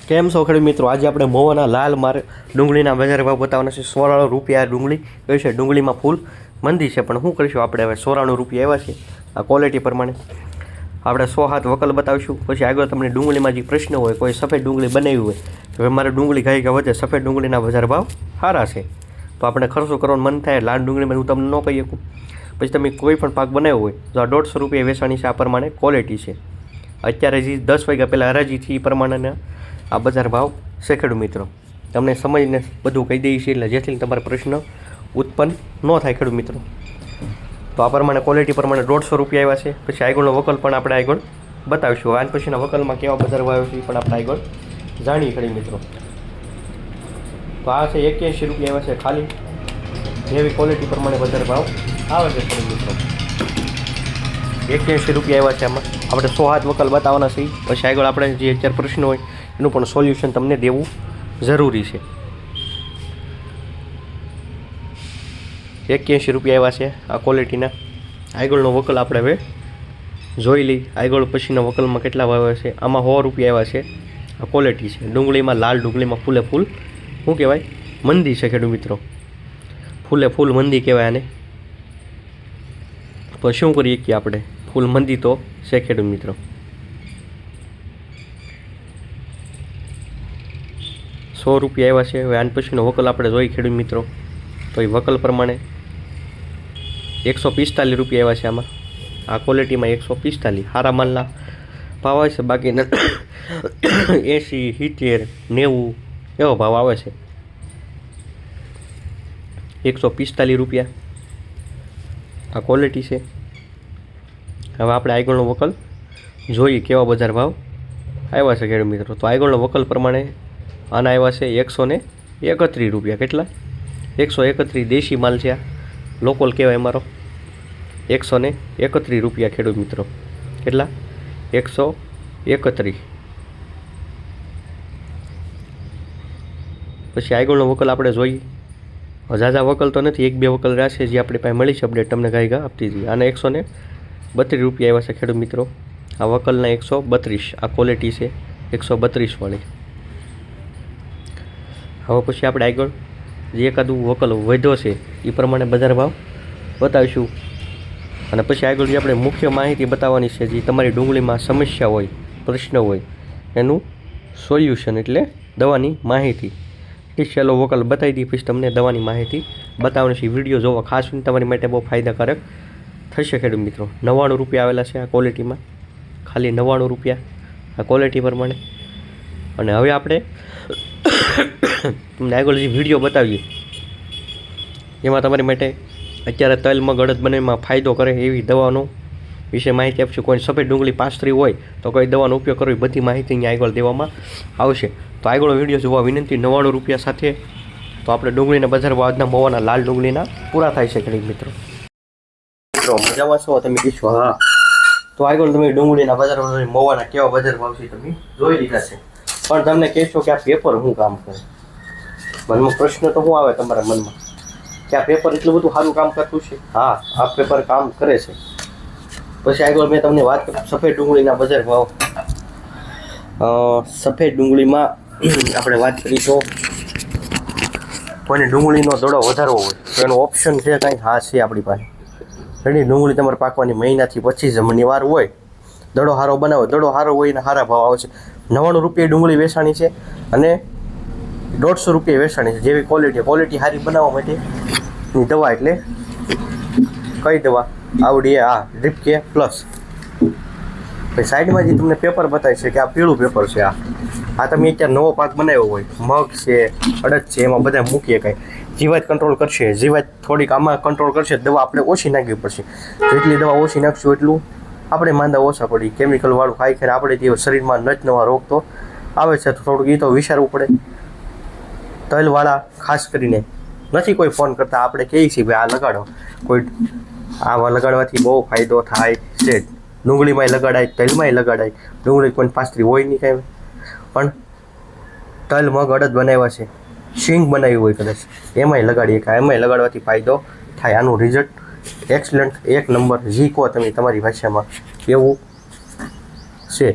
કેમ છો ખેડૂત મિત્રો? આજે આપણે મોવાના લાલ ડુંગળીના બજાર ભાવ બતાવવાના છે। 94 રૂપિયા ડુંગળી કઈ છે, ડુંગળીમાં ફૂલ મંદી છે, પણ શું કરીશું આપણે હવે 94 રૂપિયા આવ્યા છે। આ ક્વોલિટી પ્રમાણે આપણે 107 વકલ બતાવીશું। પછી આગળ તમને ડુંગળીમાં જે પ્રશ્ન હોય, કોઈ સફેદ ડુંગળી બનાવી હોય તો હવે મારે ડુંગળી ઘાઈ વધે, સફેદ ડુંગળીના બજાર ભાવ સારા છે તો આપણે ખર્ચો કરવાનું મન થાય। લાલ ડુંગળીમાં હું તમને ન કહી શકું। પછી તમે કોઈ પણ પાક બનાવ્યો હોય તો આ 150 રૂપિયા વેચાણી છે। આ પ્રમાણે ક્વોલિટી છે। અત્યારે જે 10 વાગ્યા પહેલાં હરાજીથી એ પ્રમાણેના આ બજાર ભાવ છે ખેડૂત મિત્રો। તમને સમજીને બધું કહી દઈએ છીએ એટલે જેથી તમારા પ્રશ્ન ઉત્પન્ન ન થાય ખેડૂત મિત્રો। તો આ પ્રમાણે ક્વોલિટી પ્રમાણે 150 રૂપિયા આવ્યા છે। પછી આગળનો વકલ પણ આપણે આગળ બતાવીશું। આન પછીના વકલમાં કેવા બજાર ભાવ છે એ પણ આપણે આગળ જાણીએ ખેડૂત મિત્રો। તો આ છે 81 રૂપિયા આવ્યા છે ખાલી, જેવી ક્વોલિટી પ્રમાણે બજાર ભાવ આવે છે ખેડૂત મિત્રો। 81 રૂપિયા આવ્યા છે। આમાં આપણે 107 વકલ બતાવવાના છીએ। પછી આગળ આપણે જે અત્યારે પ્રશ્ન હોય એનું પણ સોલ્યુશન તમને દેવું જરૂરી છે। 81 રૂપિયા આવ્યા છે આ ક્વોલિટીના। આગળનો વકલ આપણે હવે જોઈ લઈ। આગળ પછીના વકલમાં કેટલા ભાવ આવે છે। આમાં 100 રૂપિયા આવ્યા છે। આ ક્વોલિટી છે ડુંગળીમાં, લાલ ડુંગળીમાં ફૂલે ફૂલ શું કહેવાય, મંદી છે ખેડૂત મિત્રો। ફૂલે ફૂલ મંદી કહેવાય આને। તો શું કરીએ કે આપણે ફૂલ મંદી તો છે ખેડૂત મિત્રો। 100 રૂપિયા આવ્યા છે। હવે આન પછીનો વકલ આપણે જોઈએ ખેડૂત મિત્રો તો એ વકલ પ્રમાણે 145 રૂપિયા આવ્યા છે આમાં। આ ક્વોલિટીમાં 145 સારા માલના ભાવ આવે છે, બાકીના 80, 70, 90 એવો ભાવ આવે છે। 145 રૂપિયા આ ક્વોલિટી છે। હવે આપણે આગળનો વકલ જોઈએ કેવા બજાર ભાવ આવ્યા છે ખેડૂત મિત્રો। તો આગળનો વકલ પ્રમાણે આના આવ્યા છે 131 રૂપિયા। કેટલા? 131 દેશી માલ છે, આ લોકલ કહેવાય અમારો। 131 રૂપિયા ખેડૂત મિત્રો। કેટલા? 131। પછી આગળનો વકલ આપણે જોઈએ। ઝાઝા વકલ તો નથી, 1-2 વકલ રહ્યા છે જે આપણી પાસે મળી છે અપડેટ તમને ગાઈ આપતી હતી। આના 132 રૂપિયા આવ્યા છે ખેડૂત મિત્રો। આ વકલના 132 આ ક્વોલિટી છે 132 વાળી। હવે પછી આપણે આગળ જે એકાદું વકલ વધ્યો છે એ પ્રમાણે બજાર ભાવ બતાવીશું। અને પછી આગળ જે આપણે મુખ્ય માહિતી બતાવવાની છે, જે તમારી ડુંગળીમાં સમસ્યા હોય, પ્રશ્ન હોય એનું સોલ્યુશન એટલે દવાની માહિતી એ છેલ્લો વકલ બતાવી દી, પછી તમને દવાની માહિતી બતાવવાની છે। વિડીયો જોવા ખાસ તમારી માટે બહુ ફાયદાકારક થશે ખેડૂત મિત્રો। 99 રૂપિયા આવેલા છે આ ક્વોલિટીમાં, ખાલી 99 રૂપિયા આ ક્વોલિટી પ્રમાણે। અને હવે આપણે તમને આગળ જે વિડીયો બતાવીએ એમાં તમારી માટે અત્યારે તલમાં ગળદ બનાવવામાં ફાયદો કરે એવી દવાનો વિશે માહિતી આપશું। કોઈ સફેદ ડુંગળી પાસ્ત્રી હોય તો કઈ દવાનો ઉપયોગ કરવો, એ બધી માહિતી અહીંયા આગળ દેવામાં આવશે। તો આગળ વિડીયો જોવા વિનંતી। 99 રૂપિયા સાથે તો આપણે ડુંગળીના બજાર ભાવ આજના મોવાના લાલ ડુંગળીના પૂરા થાય છે ખેડૂત મિત્રો। મજામાં છો તમે? કીધું હા। તો આગળ તમે ડુંગળીના બજાર મોવાના કેવા બજાર ભાવ છે તમે જોઈ લીધા છે, પણ તમને કહેશો કે આ પેપર શું કામ કરે? મનમાં પ્રશ્ન તો શું આવે તમારા મનમાં કે આ પેપર એટલું બધું સારું કામ કરતું છે? હા, આ પેપર કામ કરે છે। પછી આગળ મેં તમને વાત કરી સફેદ ડુંગળીના બજાર ભાવ। સફેદ ડુંગળીમાં આપણે વાત કરી તો કોઈને ડુંગળીનો દડો વધારવો હોય તો એનો ઓપ્શન છે કાંઈ? હા છે આપણી પાસે। ઘણી ડુંગળી તમારે પાકવાની મહિનાથી 25 જમણી વાર હોય, દડો સારો બનાવો, દડો સારો હોય ને સારા ભાવ આવે છે। 99 રૂપિયા ડુંગળી વેચાણી છે અને 150 રૂપિયા વેચાણી છે। જેવી ક્વોલિટી સારી બનાવવા માટેની દવા એટલે કઈ દવા આવડી? આ ડ્રીપ પ્લસ। પછી સાઈડમાં જે તમને પેપર બતાવે છે કે આ પીળું પેપર છે। આ તમે અત્યારે નવો પાક બનાવ્યો હોય, મગ છે, અડદ છે, એમાં બધા મૂકીએ કાંઈ જીવાત કંટ્રોલ કરશે। જીવાત થોડીક આમાં કંટ્રોલ કરશે, દવા આપણે ઓછી નાખવી પડશે। જેટલી દવા ઓછી નાખશું એટલું આપણે માંદા ઓછા પડી। કેમિકલવાળું ખાઈ ખાઈને આપણે જે શરીરમાં નવા રોગ તો આવે છે, તો થોડુંક એ તો વિચારવું પડે। તલવાળા ખાસ કરીને નથી કોઈ ફોન કરતા, આપણે કહીએ છીએ ભાઈ આ લગાડો, કોઈ આવા લગાડવાથી બહુ ફાયદો થાય છે। ડુંગળીમાંય લગાડાય, તલમાંય લગાડાય। ડુંગળી કોઈ પાસ્ત્રી હોય નહીં કાંઈ, પણ તલ મગ અડદ બનાવ્યા છે, શીંગ બનાવી હોય કદાચ, એમાંય લગાડીએ કે એમાંય લગાડવાથી ફાયદો થાય। આનું રિઝલ્ટ એક્સલન્ટ, 1 નંબર, જી કહો તમે તમારી ભાષામાં એવું છે।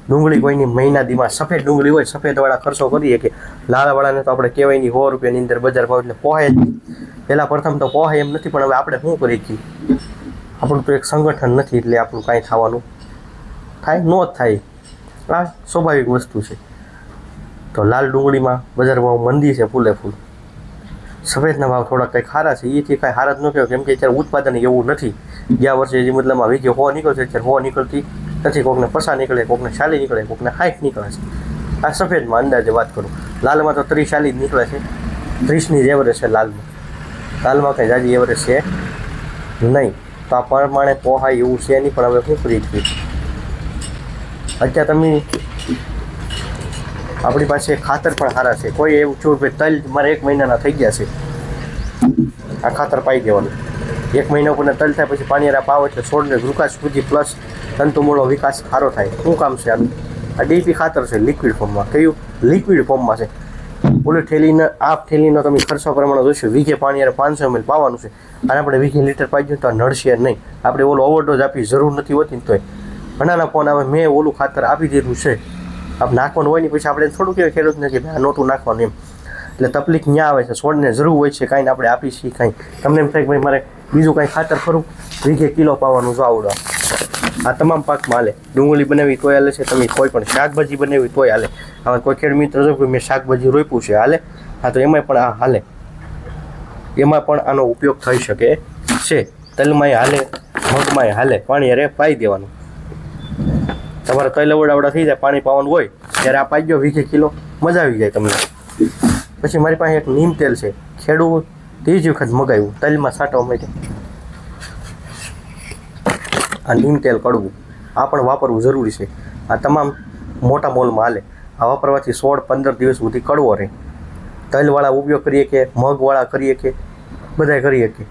ડુંગળી કોઈની મહિના દીમાં સફેદ ડુંગળી હોય સફેદવાળા ખર્ચો કરીએ કે લાલવાળાને તો આપણે કહેવાય નહીં 100 રૂપિયાની અંદર બજાર ભાવ એટલે પોહાય જ નહીં. પહેલાં પ્રથમ તો પોહાય એમ નથી, પણ હવે આપણે શું કરી છીએ, આપણું તો એક સંગઠન નથી એટલે આપણું કાંઈ થવાનું થાય ન જ થાય. આ સ્વાભાવિક વસ્તુ છે. તો લાલ ડુંગળીમાં બજાર ભાવ મંદી છે ફૂલે ફૂલ. સફેદના ભાવ થોડાક કંઈક સારા છે, એથી કાંઈ સારા જ ન કહેવાય, કેમ કે અત્યારે ઉત્પાદન એવું નથી. ગયા વર્ષે જે મતલબમાં વીઘે 100 નીકળશે, અત્યારે 100 નીકળતી નથી. કોકને 50 નીકળે, કોકને 40 નીકળે, કોકને 60 નીકળે છે. આ સફેદમાં અંદાજે વાત કરું. લાલમાં તો 30-40 જ નીકળે છે, 30ની જ એવરેજ છે લાલમાં. લાલમાં કંઈ જાજી એવરેજ છે નહીં. તો આ પ્રમાણે પોહાય એવું છે નહીં, પણ હવે શું કરી છીએ. અત્યારે તમે આપણી પાસે ખાતર પણ સારા છે. કોઈ એવું છું ભાઈ તલ મારે 1 મહિનાના થઈ ગયા છે, આ ખાતર પાઈ દેવાનું. 1 મહિના ઉપર તલ થાય પછી પાણીરા પાવ એટલે છોડને ગ્લુકાસ સુધી પ્લસ તંતુમૂળનો વિકાસ સારો થાય. શું કામ છે આનું? આ ડીપી ખાતર છે લિક્વિડ ફોર્મમાં. કયું? લિક્વિડ ફોર્મમાં છે. ઓલી થેલીને આ થેલીનો તમે ખર્ચા પ્રમાણે જોશો, વીઘે પાણી 500 ml પાવાનું છે, અને આપણે વીઘે લીટર પાઈ દઈએ તો નડશે નહીં. આપણે ઓલો ઓવરડોઝ આપી જરૂર નથી હોતી. તોય ઘણાના ફોન આવે, મેં ઓલું ખાતર આપી દીધું છે, આપ નાખવાનું હોય ને પછી આપણે થોડું કહેવાય ખેડૂતને કે ભાઈ આ નહોતું નાખવાનું એમ. એટલે તકલીફ ત્યાં આવે છે. છોડને જરૂર હોય છે કાંઈ ને આપણે આપી છીએ કાંઈ. તમને એમ થાય કે ભાઈ મારે બીજું કાંઈ ખાતર ખરું, વીઘે કિલો પાવાનું જો આવડો. આ તમામ પાકમાં હાલે. ડુંગળી બનાવી તોય હાલે છે, તમે કોઈ પણ શાકભાજી બનાવી તોય હાલે. હવે કોઈ ખેડૂત મિત્ર જો કે મેં શાકભાજી રોપ્યું છે હાલે, હા તો એમાંય પણ આ હાલે, એમાં પણ આનો ઉપયોગ થઈ શકે છે. તલમાંય હાલે, મગમાંય હાલે. પાણી અરે પાઈ દેવાનું. તમારે તલ અવડાવડા થઈ જાય, પાણી પાવાનું હોય ત્યારે આ પાઈ ગયો વીઘે કિલો, મજા આવી જાય તમને. પછી મારી પાસે એક નીમ તેલ છે, ખેડૂત ત્રીજી વખત મગાવ્યું તલમાં છાંટવા માટે. આ નીમ તેલ કડવું, આ પણ વાપરવું જરૂરી છે. આ તમામ મોટા મોલમાં હાલે. આ વાપરવાથી 16-15 દિવસ સુધી કડવો રહે. તલવાળા ઉપયોગ કરીએ કે મગવાળા કરીએ કે બધાય કરીએ કે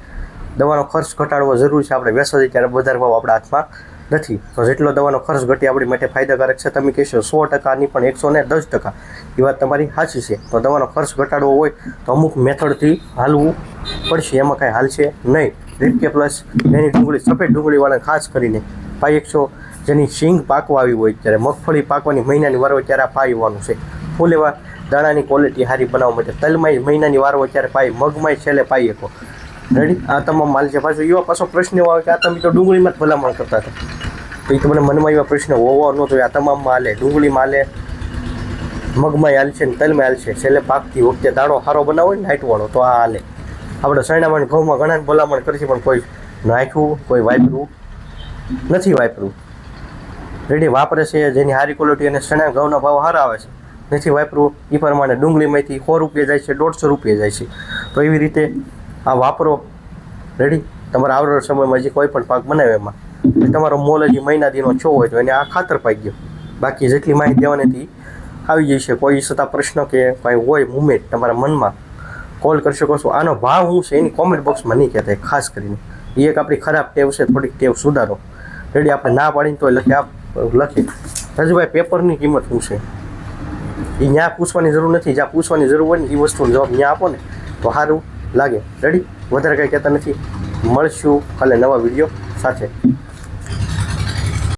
દવાનો ખર્ચ ઘટાડવો જરૂરી છે. આપણે વેસવાથી ત્યારે બજાર ભાવ આપણા હાથમાં નથી. તો જેટલો દવાનો ખર્ચ ઘટી આપણી માટે ફાયદાકારક છે. તમે કહેશો 100%ની પણ 110%, એ વાત તમારી સાચી છે. તો દવાનો ખર્ચ ઘટાડવો હોય તો અમુક મેથડથી હાલવું પડશે, એમાં કાંઈ હાલશે નહીં. રીટકે પ્લસ એની ડુંગળી, સફેદ ડુંગળીવાળા ખાસ કરીને પાઈ 100, જેની સિંગ પાકવા આવી હોય ત્યારે, મગફળી પાકવાની મહિનાની વાર હોય ત્યારે આ પાઈવાનું છે. ફૂલ એવા દાણાની ક્વોલિટી સારી બનાવવા માટે તલમાંય મહિનાની વાર હોય ત્યારે પાઈ, મગમાંય છેલ્લે પાઈ શકો. રેડી? આ તમામ માલ છે. પાછું એવા પાછો પ્રશ્ન એવો આવે કે આ તમે તો ડુંગળીમાં જ ભલામણ કરતા હતા, તો એ તમને મનમાં એવા પ્રશ્ન હોવો ન જોઈએ. આ તમામમાં હાલે, ડુંગળીમાં હાલે, મગમાંય હાલશે ને તલમાં હાલશે. છેલ્લે પાકતી વખતે દાણો સારો બનાવો ને લાઇટવાળો તો આ હાલે. આપણે સણામાં ઘઉંમાં ઘણા ભલામણ કરીશું, પણ કોઈ નાખ્યું, કોઈ વાપર્યું નથી. વાપર્યું રેડી વાપરે છે જેની સારી ક્વોલિટી અને સણા ઘઉંના ભાવ સારા આવે છે, નથી વાપરવું. એ પ્રમાણે ડુંગળીમાંથી 100 રૂપિયા જાય છે, 150 રૂપિયા જાય છે. તો એવી રીતે આ વાપરો. રેડી? તમારા આવનાર સમયમાં જે કોઈ પણ પાક બનાવે એમાં તમારો મોલ હજી મહિના દીનો છો હોય તો એને આ ખાતર પાઈ ગયો. બાકી જેટલી માહિતી દેવાની હતી આવી જાય છે. કોઈ છતાં પ્રશ્ન કે કંઈ હોય મુમેન્ટ તમારા મનમાં, કોલ કરી શકો છો. આનો ભાવ શું છે એની કોમેન્ટ બોક્સમાં નહીં કહેતા. ખાસ કરીને એ એક આપણી ખરાબ ટેવ છે, થોડીક ટેવ સુધારો. રેડી? આપણે ના પાડીને તોય લખે રાજુભાઈ પેપરની કિંમત શું છે એ ત્યાં પૂછવાની જરૂર નથી. જ્યાં પૂછવાની જરૂર હોય ને એ વસ્તુનો જવાબ ત્યાં આપો ને તો સારું લાગે. રેડી? વધારે કંઈ કહેતા નથી. મળશું કાલે નવા વિડીયો સાથે.